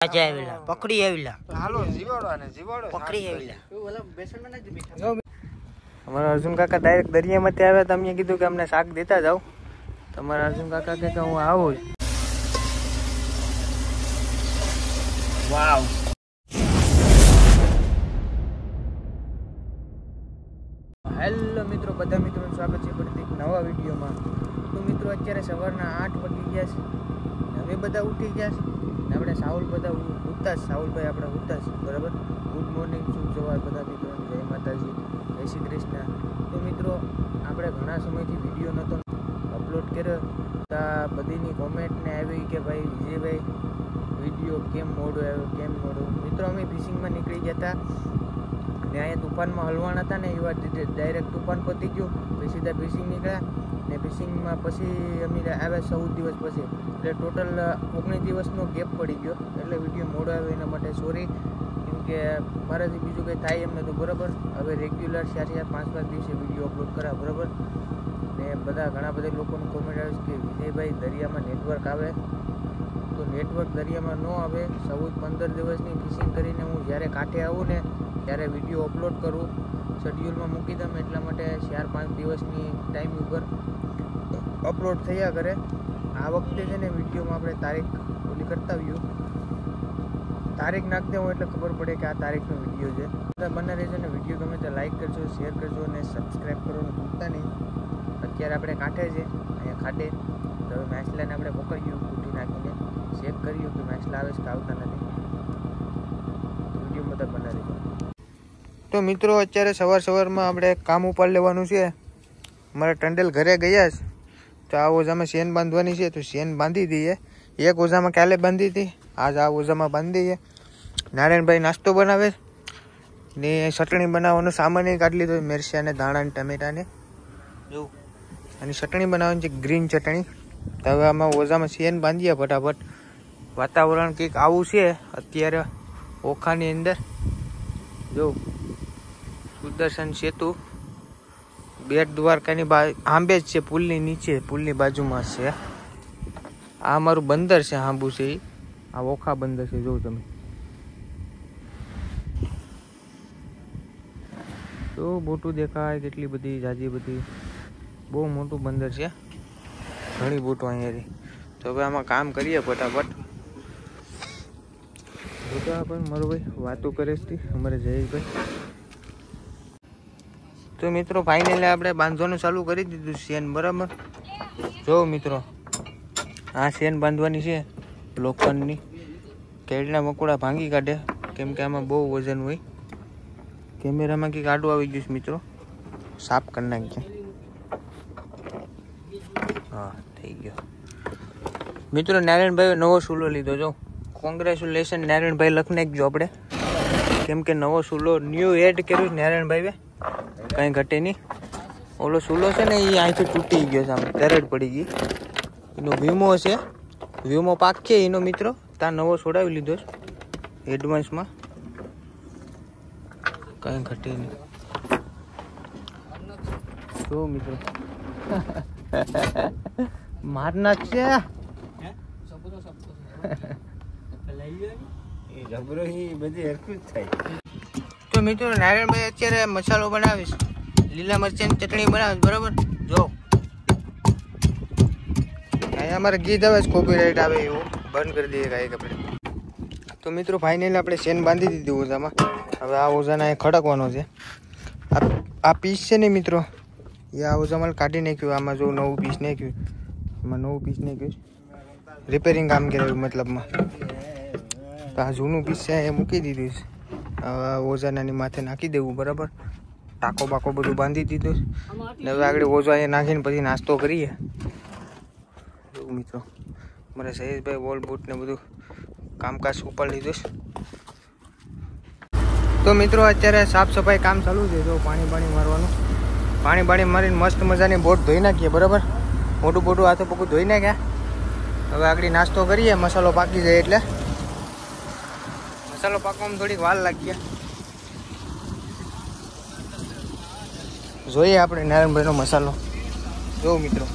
પકડી આવેલા હાલો જીવાડો પકડી આવેલા અમારા અર્જુન કાકા ડાયરેક્ટ દરિયામાંથી આવ્યા તો અમને કીધું કે અમને શાક દેતા જાવ. તમારા અર્જુન કાકા કે હું આવું. વાવ. હેલો મિત્રો, બધા મિત્રોનું સ્વાગત છે ફરીથી એક નવા વિડીયોમાં. તો મિત્રો અત્યારે સવારના 8 વાગી ગયા છે. હવે બધા ઉઠી ગયા છે ને આપણે સાઉલ બધા ઉઠતા જ. સાઉલભાઈ આપણે ઉઠતા જ બરાબર. ગુડ મોર્નિંગ, શુભ સવાર બધા મિત્રોને. જય માતાજી, જય શ્રી કૃષ્ણ. તો મિત્રો આપણે ઘણા સમયથી વિડીયો નહોતો અપલોડ કર્યો. બધીની કોમેન્ટને આવી કે ભાઈ વિજયભાઈ વિડીયો કેમ મોડો આવ્યો, કેમ મોડો. મિત્રો અમે ફિશિંગમાં નીકળી ગયા હતા ને અહીંયા તુફાનમાં હલવાના હતા ને એવા ડાયરેક્ટ તુફાન પતી ગયું. પછી સીધા ફિશિંગ નીકળ્યા ને ફિશિંગમાં પછી અમે આવ્યા 14 દિવસ પછી. એટલે ટોટલ 19 દિવસનો ગેપ પડી ગયો. એટલે વિડીયો મોડો આવ્યો એના માટે સોરી. કેમ કે મારાથી બીજું કંઈ થાય એમ નહોતું બરાબર. હવે રેગ્યુલર 4-5 દિવસે વિડીયો અપલોડ કરા બરાબર. ને ઘણા બધા લોકોનું કોમેન્ટ આવે છે કે વિજયભાઈ દરિયામાં નેટવર્ક આવે. તો નેટવર્ક દરિયામાં ન આવે. 14-15 દિવસની ફિશિંગ કરીને હું જ્યારે કાંઠે આવું ને ત્યારે વિડીયો અપલોડ કરું, શેડ્યુલમાં મૂકી દઉં. એટલા માટે 4-5 દિવસની ટાઈમ ઉપર અપલોડ થયા કરે. આ વખતે છે ને વિડીયોમાં આપણે તારીખ ઓલી કરતા આવ્યું, તારીખ નાખી દઉં એટલે ખબર પડે કે આ તારીખનો વિડીયો છે. બધા બને રહેજો ને. વિડીયો ગમે તો લાઈક કરજો, શેર કરજો અને સબસ્ક્રાઈબ કરવાનું ભૂલતા નહીં. અત્યારે આપણે કાંઠે છે, અહીંયા ખાડે. તો હવે માછલાને આપણે પકડ્યું કૂટી નાખીને ચેક કર્યું કે માછલા આવે છે કે આવતા નથી. વિડીયો બધા બને રહેજો. તો મિત્રો અત્યારે સવારમાં આપણે કામ ઉપર લેવાનું છે. મારા ટંડેલ ઘરે ગયા છે તો આ ઓઝામાં શેન બાંધવાની છે. તો શેન બાંધી દઈએ. એક ઓઝામાં કાલે બાંધી હતી, આજ આ ઓઝામાં બાંધી દઈએ. નારાયણભાઈ નાસ્તો બનાવે ને ચટણી બનાવવાનો સામાન કાઢી લીધો. મિરચા ને ધાણા ને ટમેટાને જો અને ચટણી બનાવવાની છે, ગ્રીન ચટણી. તો હવે આમાં ઓઝામાં શેન બાંધીએ ફટાફટ. વાતાવરણ કંઈક આવું છે અત્યારે ઓખાની અંદર. જો સુદર્શન સેતુ બેટ દ્વારકાની આંબે જ છે, પુલની નીચે, પુલની બાજુમાં છે. આ અમારું બંદર છે, આંબુ છે એ. આ ઓખા બંદર છે, જો તમે. તો બોટું દેખાય કેટલી બધી જાજી બધી. બહુ મોટું બંદર છે, ઘણી બોટો અહીંયાથી. તો હવે આમાં કામ કરીએ ફટાફટ. જોતા પણ મારો ભાઈ વાતો કરે છે અમારે જયેશભાઈ. તો મિત્રો ફાઇનલી આપણે બાંધવાનું ચાલુ કરી દીધું શેન બરાબર. જો મિત્રો આ શેન બાંધવાની છે લોખંડની. કેળના મકોડા ભાંગી કાઢે કેમ કે આમાં બહુ વજન હોય. કેમેરામાં કંઈક આડું આવી ગયું છે મિત્રો, સાફ કરી નાખીએ. હા થઈ ગયો મિત્રો. નારાયણભાઈ નવો સૂલો લીધો. જો કોંગ્રેચ્યુલેશન નારાયણભાઈ લખી નાખજો આપણે. કેમ કે નવો સૂલો ન્યૂ એડ કર્યું નારાયણભાઈએ, કંઈ ઘટે નહીં. ઓલો સૂલો છે ને એ અહીંથી તૂટી ગયો છે, આમ તરડ પડી ગઈ. એનો વીમો છે, વીમો પાક છે એનો મિત્રો. ત્યાં નવો છોડાવી લીધો છે એડવાન્સમાં, કંઈ ઘટે નહીં. જો મિત્રો મારના છે તો મિત્રો નારાયણભાઈ અત્યારે મસાલો બનાવીશ, લીલા મરચાની ચટણી બનાવીશ બરાબર. જો અહીંયા અમારે ગીત આવે છે, કોપીરાઇટ આવે એવું બંધ કરી દઈએ કાંઈક આપણે. તો મિત્રો ફાઇનલી આપણે શેન બાંધી દીધી ઓઝામાં. હવે આ ઓઝાને અહીં ખડકવાનો છે. આ પીસ છે ને મિત્રો એ આ ઓઝામાં કાઢી નાખ્યું. આમાં જો નવું પીસ નાખ્યું, એમાં નવું પીસ નાખ્યું, રિપેરિંગ કામ કરાવ્યું મતલબમાં. તો આ જૂનું પીસ છે એ મૂકી દીધું છે. હવે ઓઝાનાની માથે નાખી દેવું બરાબર. ટાંકો બાકો બધું બાંધી દીધું ને હવે આગળ ઓઝા અહીંયા નાખીને પછી નાસ્તો કરીએ. એવું મિત્રો મારા સહેશભાઈ વોલ બૂટ ને બધું કામકાજ ઉપર લીધું છે. તો મિત્રો અત્યારે સાફ સફાઈ કામ ચાલુ છે. જો પાણી મારવાનું. પાણી મારીને મસ્ત મજાની બોટ ધોઈ નાખીએ બરાબર. મોટું બોટું હાથો પગું ધોઈ નાખ્યા. હવે આગળ નાસ્તો કરીએ. મસાલો પાકી જાય એટલે. મસાલો પાકવામાં થોડીક વાર લાગી. જોઈએ આપણે નારાયણભાઈનો મસાલો. જો મિત્રો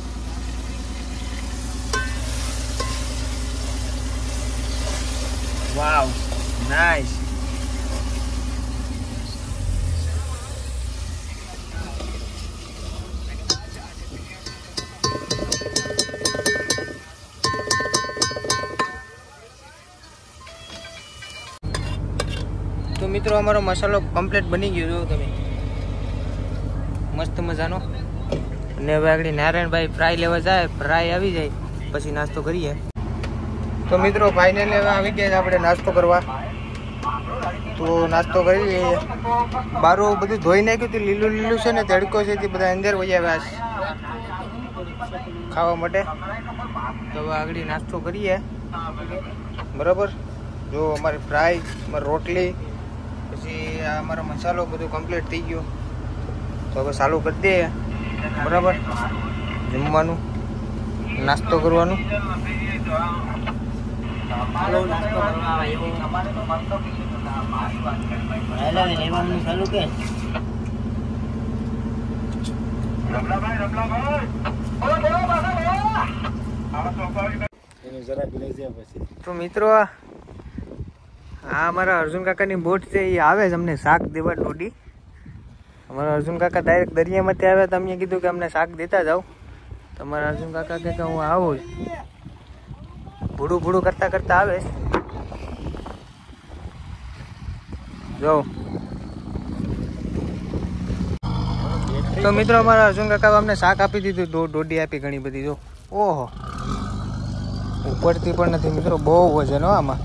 વાવ નાઈસ. તો મિત્રો અમારો મસાલો કમ્પ્લીટ બની ગયો જો તમે મસ્ત મજાનો. અને હવે આગળ નારાયણભાઈ ફ્રાય લેવા જાય, ફ્રાય આવી જાય પછી નાસ્તો કરીએ. તો મિત્રો ફાઇનલી હવે આવી ગયા આપણે નાસ્તો કરવા. તો નાસ્તો કરી લઈએ. બારું બધું ધોઈ નાખ્યું હતું, લીલું લીલું છે ને તડકો છે તે બધા અંદર વહી આવ્યા ખાવા માટે. તો હવે આગળ નાસ્તો કરીએ બરાબર. જો અમારી ફ્રાય, અમારી રોટલી, પછી આ અમારો મસાલો બધું કમ્પ્લીટ થઈ ગયો. તો હવે ચાલુ કરી દઈએ બરાબર જમવાનું, નાસ્તો કરવાનું. તો મિત્રો આ અમારા અર્જુન કાકાની બોટ છે, એ આવે છે અમને શાક દેવા ડોડી. અમારા અર્જુન કાકા ડાયરેક્ટ દરિયામાંથી આવ્યા તો અમને કીધું કે અમને શાક દેતા જાઓ. તમારા અર્જુન કાકા કે હું આવું જ ભૂડું ભૂડું કરતા કરતા આવે. જો તો મિત્રો અમારા અર્જુન કાકા અમને શાક આપી દીધું, ડોડી આપી ઘણી બધી. જો ઓહો ઉપરથી પણ નથી મિત્રો, બહુ વજન હો આમાં.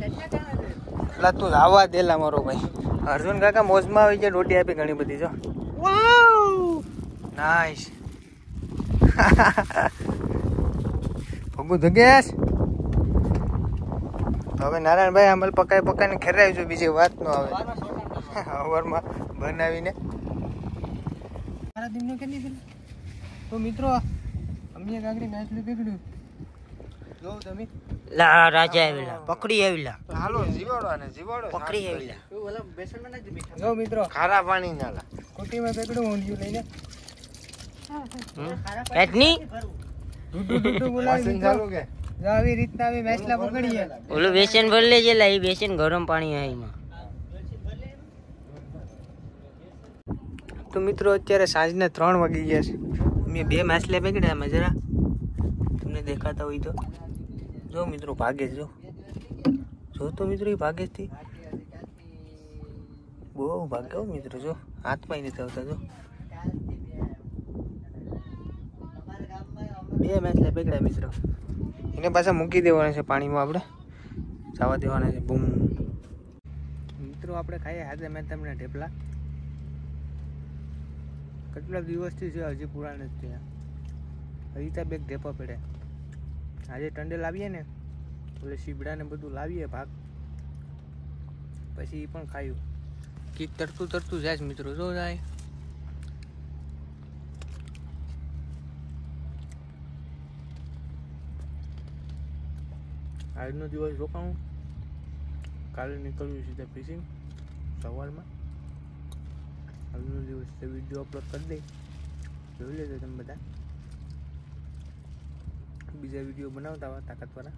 એટલે તું આવવા દેલા મારો ભાઈ. અર્જુન કાકા મોજમાં આવી ગયા, ડોડી આપી ઘણી બધી. જો નાઈસ. ભગું ધગેશ. હવે નારાયણભાઈ અમલ પકાઈને ખેરાવી છું, બીજી વાત નો આવે અવારમાં બનાવીને. તો મિત્રો અમને કાકડી નાચલું પકડ્યું. જો તમે લા રાજા આવેલા પકડી આવેલા. હાલો જીવાડો અને જીવાડો પકડી આવેલા. જો મિત્રો ખારા પાણી નાલા કોટીમાં પકડ્યું ઊંધિયું લઈને. પેટની ડુડુ બોલાવી ચાલુ કે જો આવી રીતના આવી મેસલા પકડીએ. ઓલું બેસન ભર લેજે લા, એ બેસન ગરમ પાણી આ એમાં. તો મિત્રો અત્યારે સાંજના 3 વાગી ગયા છે. મેં 2 માછલા પકડ્યા એમાં જરા તમને દેખાતા હોય તો. જો મિત્રો ભાગે જો તો મિત્રો એ ભાગે થી બહુ ભાગે મિત્રો. જો હાથમાં નથી આવતા. જો 2 માછલા પકડ્યા મિત્રો. એને પાછા મૂકી દેવાના છે પાણીમાં, આપણે જવા દેવાના છે. બૂમ મિત્રો આપણે ખાઈએ હાજર મેં તમને ઢેપલા. કેટલા દિવસથી છે, હજી પૂરા નથી થયા. હજી ત્યાં 2 ઢેપા પડ્યા. આજે ટંડે લાવીએ ને એટલે સીબડા ને બધું લાવીએ ભાગ, પછી એ પણ ખાયું. કીક તરતું જાય મિત્રો. જો જાય આજનો દિવસ રોકાવું, કાલે નીકળ્યું સીધા ફિશિંગ સવારમાં. આજનો દિવસ વિડીયો અપલોડ કરી દઈ, જોઈ લેજો તમે બધા. બીજા વિડીયો બનાવતા હોય તાકાતવાળા.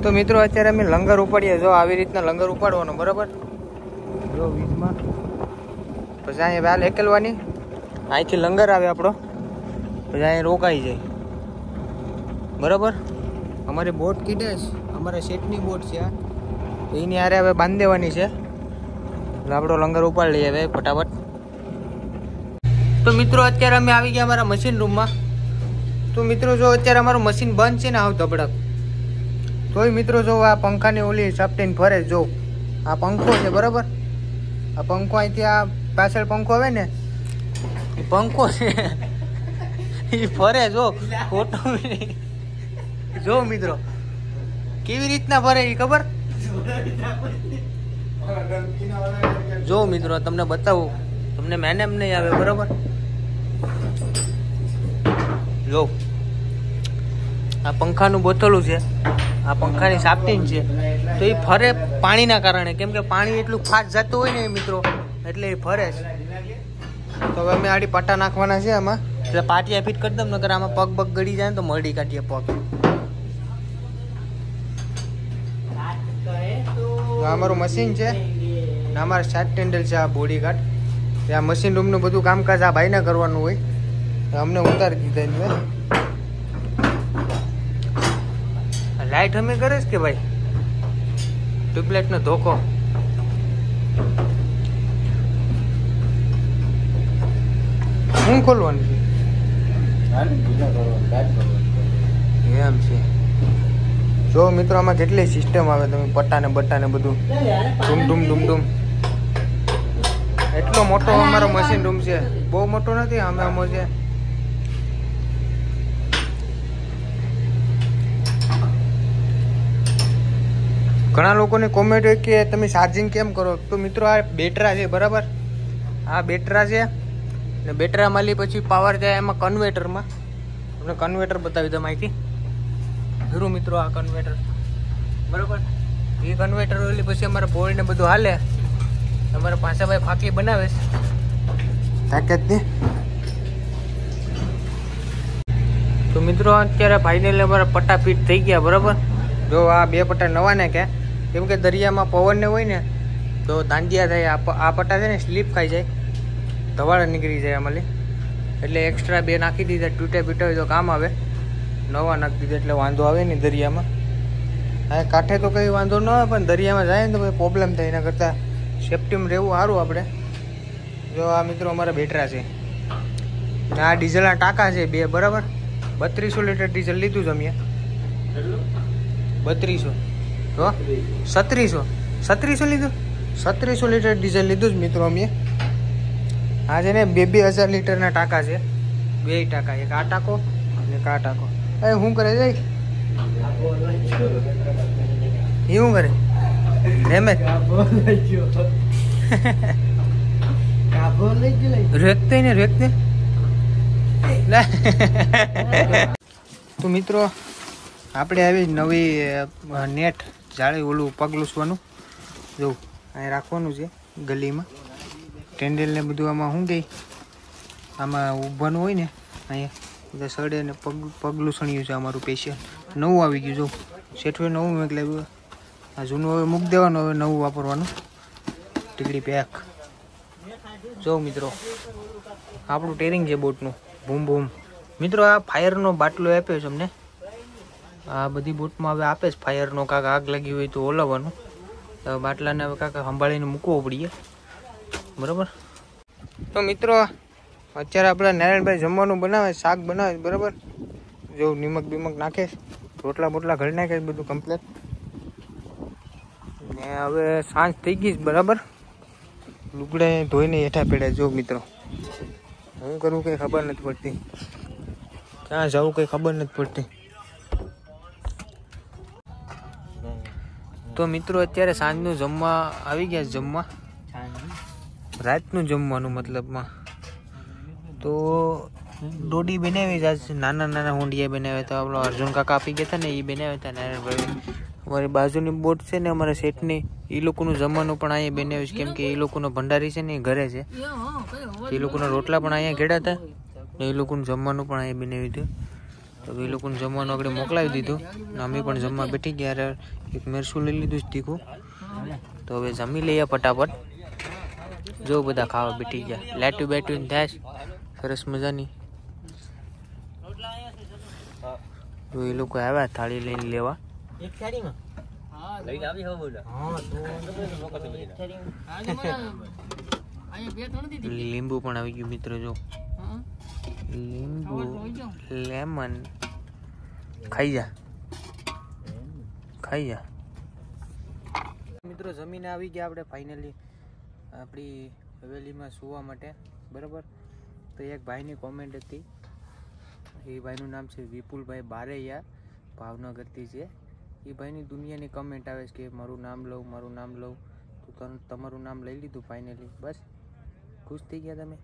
તો મિત્રો અત્યારે અમે લંગર ઉપાડીએ. જો આવી રીતના લંગર ઉપાડવાનો બરાબર. જો વીજમાં પછી અહીંયા વાલ હેકેલવાની, અહીંથી લંગર આવે આપણો, પછી અહીંયા રોકાઈ જાય બરાબર. અમારી બોટ કીધે છે, અમારા શેઠની બોટ છે આ, એની હારે હવે બાંધી દેવાની છે. એટલે આપણો લંગર ઉપાડી લઈએ હવે ફટાફટ. તો મિત્રો અત્યારે અમે આવી ગયા અમારા મશીન રૂમમાં. તો મિત્રો જો અત્યારે અમારું મશીન બંધ છે ને આવ ધબડક, તોય મિત્રો જો આ પંખાની ઓલી સપટીને ફરે. જો આ પંખો છે બરાબર. આ પંખો અહીંથી આ પાછળ પંખો આવે ને એ પંખો છે એ ફરે. જો ફોટો જો મિત્રો કેવી રીતના ફરે એ ખબર. જો મિત્રો તમને બતાવું, તમને મેને એમ નહીં આવે બરાબર. જો આ પંખાનું બોતલું છે, આ પંખાની સાપટીન છે. તો એ ફરે પાણીના કારણે, કેમ કે પાણી એટલું ફાસ્ટ જતું હોય ને મિત્રો, એટલે એ ફરે છે. તો હવે અમે આડી પાટા નાખવાના છે આમાં. એટલે પાટિયા ફિટ કરી દઉં, નકર આમાં પગ ગળી જાય ને તો મરડી કાઢીએ પગ. આ અમારું મશીન છે ને અમારા સાત ટેન્ડલ છે આ બોડી ગાર્ડ. આ મશીન રૂમનું બધું કામકાજ આ ભાઈને કરવાનું હોય તો અમને ઉતારી દીધા. લાઈટ અમે કરે છે કે ભાઈ ટ્યુબલાઇટ નો ધોકો. હું ખોલવાનું છે એમ છે. જો મિત્રો આમાં કેટલી સિસ્ટમ આવે, તમે પટ્ટા ને બટ્ટા ને બધું ડૂમ ડૂમ ડૂમ ડૂમ. એટલો મોટો અમારો મશીન રૂમ છે, બહુ મોટો નથી. અમે અમો છે ઘણા લોકોની કોમેન્ટ હોય કે તમે ચાર્જિંગ કેમ કરો, તો મિત્રો આ બેટરા છે બરાબર. આ બેટરા છે ને બેટરામાં લી પછી પાવર જાય એમાં કન્વર્ટરમાં. તમને કન્વર્ટર બતાવી દઉં માહિતી. જરૂર મિત્રો આ કન્વર્ટર બરાબર. એ કન્વર્ટર એટલે પછી અમારા બોર્ડ ને બધું હાલે. અમારા પાસે ભાઈ ફાકી બનાવે છે તાકાત ને. તો મિત્રો અત્યારે ફાઇનલી અમારા પટ્ટા ફિટ થઈ ગયા બરાબર. જો આ બે પટ્ટા નવા ને કે કેમ કે દરિયામાં પવન ને હોય ને તો દાંડિયા થાય. આ પટ્ટા છે ને સ્લીપ ખાઈ જાય, ધવાળા નીકળી જાય અમારી. એટલે એક્સ્ટ્રા બે નાખી દીધા, તૂટે પીટે હોય તો કામ આવે. નવા નાખી દીધા એટલે વાંધો આવે નહીં દરિયામાં. હા કાંઠે તો કંઈ વાંધો ન આવે પણ દરિયામાં જાય ને તો ભાઈ પ્રોબ્લેમ થાય. એના કરતાં સેફ્ટીમાં રહેવું સારું આપણે. જો આ મિત્રો અમારા બેટરા છે ને આ ડીઝલના ટાંકા છે બે બરાબર. 3200 લીટર ડીઝલ લીધું છે અમે. 3200 તો 3700 લીધું. 3700 લીટર ડીઝલ લીધું જ મિત્રો અમે. આ છે ને 2000 લીટરના ટાંકા છે, બે ટાંકા. એક આ ટાંકો અને એક આ ટાંકો. એ શું કરે જાય એ શું કરે રેમેશ રેખતે ને રેખતે. તો મિત્રો આપણે આવી નવી નેટ જાળી ઓલું પગ લૂસવાનું જો અહીં રાખવાનું છે ગલીમાં. ટેન્ડલ ને બધું આમાં શું ગઈ આમાં ઊભવાનું હોય ને અહીંયા બધા સડે ને પગ લૂસણ્યું છે અમારું સ્પેશિયલ. નવું આવી ગયું જો શેઠવે નવું મોકલાવ્યું. આ જૂનું હવે મૂકી દેવાનું, હવે નવું વાપરવાનું. ટીકડી પેક. જો મિત્રો આપણું ટેરિંગ છે બોટનું. બૂમ બૂમ. મિત્રો આ ફાયરનો બાટલો આપ્યો છે અમને. આ બધી બોટમાં હવે આપે છે ફાયરનો. કાંક આગ લાગી હોય તો ઓલાવવાનું. તો બાટલાને હવે કાંક સંભાળીને મૂકવો પડીએ બરાબર. તો મિત્રો અત્યારે આપણા નારાયણભાઈ જમવાનું બનાવે, શાક બનાવે બરાબર. જો નિમક બીમક નાખે, રોટલા બોટલા ઘડી નાખે બધું કમ્પ્લેટ. ને હવે સાંજ થઈ ગઈ બરાબર. લુગડે ધોઈને હેઠા પડ્યા. જો મિત્રો હું કરું કંઈ ખબર નથી પડતી, ક્યાં જવું કંઈ ખબર નથી પડતી. તો મિત્રો અત્યારે સાંજનું જમવા આવી ગયા. જમવા રાતનું જમવાનું મતલબમાં તો ડોડી બનાવી જ. નાના નાના હોંડિયા બનાવ્યા હતા. આપણો અર્જુન કાકા આપી ગયા હતા ને એ બનાવ્યા હતા નારાયણભાઈ. અમારી બાજુની બોટ છે ને અમારા શેઠની, એ લોકોનું જમવાનું પણ અહીંયા બનાવ્યું છે. કેમ કે એ લોકોનો ભંડારી છે ને એ ઘરે છે. એ લોકોના રોટલા પણ અહીંયા ઘેડા હતા ને એ લોકોનું જમવાનું પણ અહીંયા બનાવ્યું હતું. તો એ લોકોનું જમવાનું આપણે મોકલાવી દીધું ને અમે પણ જમવા બેઠી ગયા. એક મરસું લઈ લીધું તીખું. તો હવે જમી લઈએ ફટાફટ. જો બધા ખાવા બેઠી ગયા. લાઈટું બેટું થાય સરસ મજાની. જો એ લોકો આવ્યા થાળી લઈને લેવા. લીંબુ પણ આવી ગયું મિત્રો. જો લીંબુ લેમન ખાઈ જા મિત્રો. જમીને આવી ગયા આપણે ફાઇનલી આપણી હવેલીમાં સુવા માટે બરાબર. તો એક ભાઈની કોમેન્ટ હતી. એ ભાઈનું નામ છે વિપુલભાઈ બારૈયા, ભાવનગરથી છે. એ ભાઈની દુનિયાની કમેન્ટ આવે છે કે મારું નામ લઉં. તો તમારું નામ લઈ લીધું ફાઇનલી. બસ ખુશ થઈ ગયા તમે.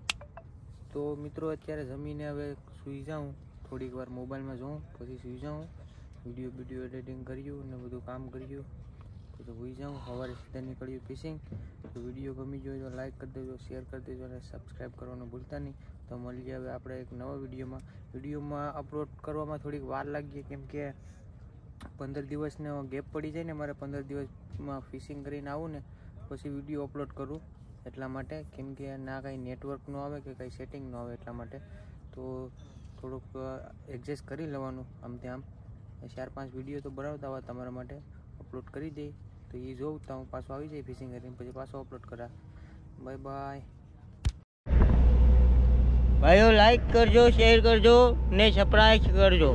તો મિત્રો અત્યારે જમીને હવે સૂઈ જાઉં, થોડીક વાર મોબાઈલમાં જોઉં, પછી સૂઈ જાઉં. વિડીયો એડિટિંગ કર્યું ને બધું કામ કર્યું તો સૂઈ જાઉં. સવારે સીધા નીકળ્યું ફિશિંગ. તો વિડીયો ગમી જોઈએ તો લાઈક કરી દેજો, શેર કરી દેજો અને સબસ્ક્રાઈબ કરવાનું ભૂલતા નહીં. તો મળીએ હવે આપણે એક નવા વિડીયોમાં. અપલોડ કરવામાં થોડીક વાર લાગી કેમ કે 15 દિવસનો ગેપ પડી જાય ને, મારે 15 દિવસમાં ફિશિંગ કરીને આવું ને પછી વિડીયો અપલોડ કરું એટલા માટે, કેમ કે ના કાંઈ નેટવર્ક ન આવે કે કાંઈ સેટિંગ ન આવે એટલા માટે. તો થોડુંક એડજસ્ટ કરી લેવાનું આમ તેમ. 4-5 વિડીયો તો બનાવતા હોય તમારા માટે, અપલોડ કરી દઈ તો એ જોઉં તો હું પાછો આવી જાય ફિશિંગ કરીને, પછી પાછો અપલોડ કરા. Bye bye. ભાઈઓ લાઈક કરજો, શેર કરજો ને સબસ્ક્રાઇબ કરજો.